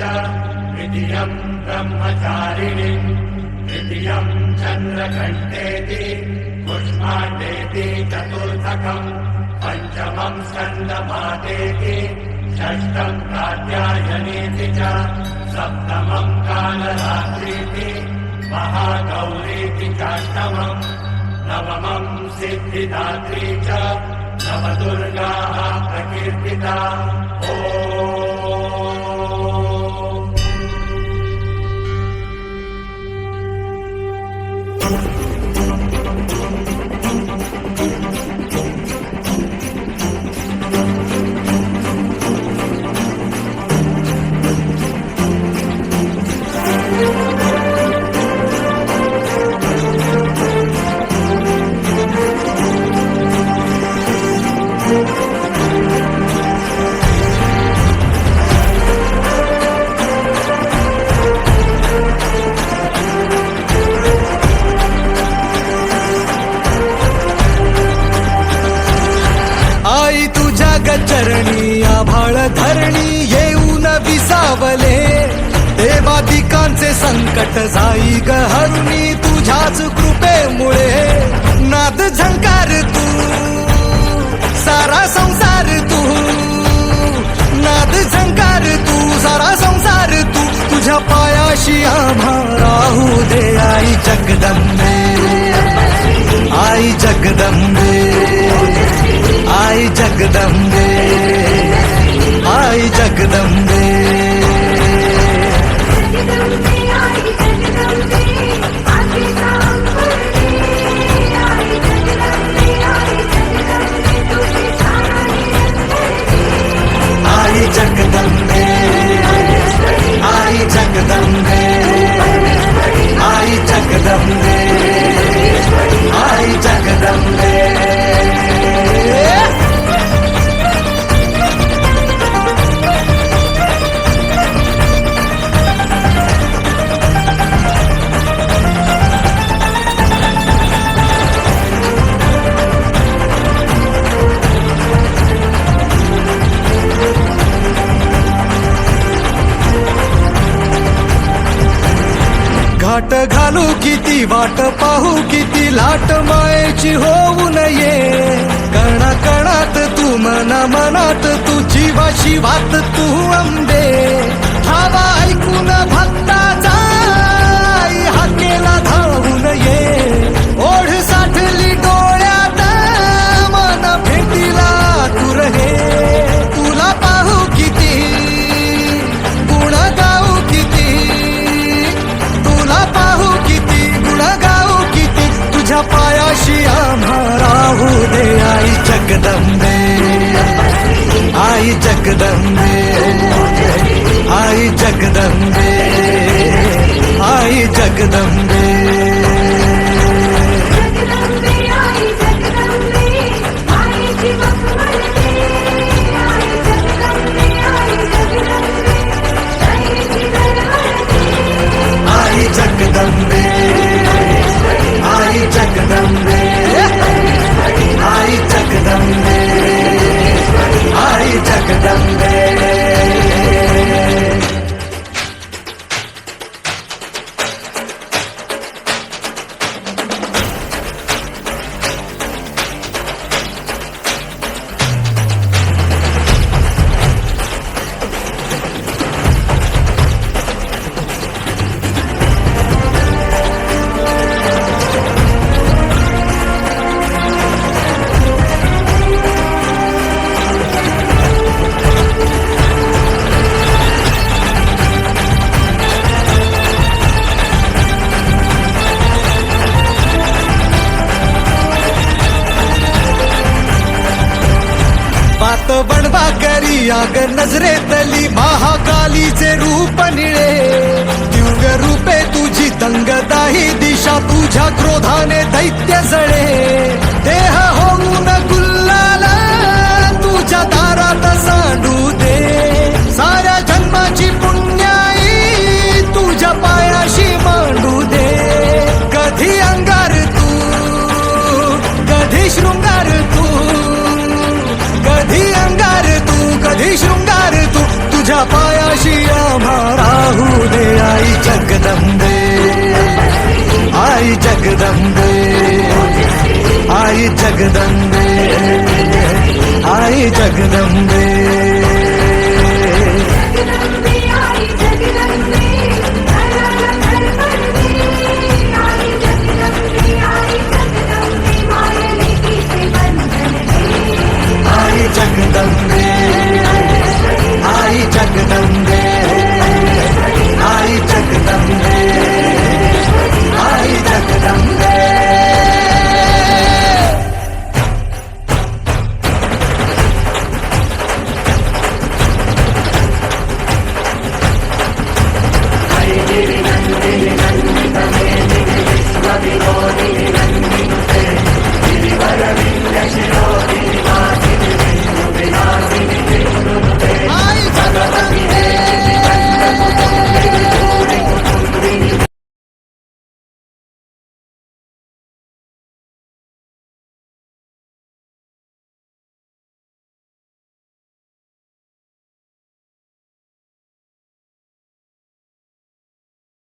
द्वितीयम् ब्रह्मचारिणीम् तृतीयम् चन्द्रघण्टेति पुष्पाण्डेति चतुर्थकम् पञ्चमम् स्कन्दमातेति षष्ठम् कात्यायनीति च सप्तमम् कालरात्रीति महागौरीति चाष्टमम् नवमम् सिद्धिदात्री च नवदुर्गाः प्रकीर्तिता। चरणी आभाळ धरणी येऊन विसावले देवादिकांचे संकट जाई ग हरुणी तुझ्याच कृपेमुळे नाद झंकार तू सारा संसार तू नाद झंकार तू सारा संसार तू तुझ्या पायाशी आम्हा राहू दे आई जगदंबे आई जगदंबे आई जगदंबे आई जगदंबे आई जगदंबे आई जगदंबे आई जगदंबे आई जगदंबे घाट घालू किती वाट पाहू किती लाट मायेची होऊ नये कणा कणात तू मना मनात तू जीवा शिवात तू अंबे धावा ऐकून भक्ताचा हाकेला धावून ये ओढ साठली डोळ्यात मन भेटीला तू रहे तुला पाहू किती गुण गाऊ किती तुला पाहू किती गुण गाऊ किती तुझ्या पायाशी आम्हा राहू दे आई जगदंबे आई जगदंबे आई जगदंबे आई जगदंबे आई जगदंबे आई जगदंबे आई जगदंबे आई जगदंबे बनवा करी आग नजरेतली महाकालीचे रूप निळे दिव्य रूपे तुझी तंगदाही दिशा तुझ्या क्रोधाने दैत्य जळे देह होऊन गुल्लाला तुझ्या दारात सांडू दे साऱ्या जन्माची पुण्याई तुझ्या पायाशी मांडू दे कधी अंगार तू कधी शृंगार तू कधी अंगार तू कधी शृंगार तू तुझ्या पायाशी आम्हा राहू दे आई जगदंबे, आई जगदंबे, आई जगदंबे, आई जगदंबे.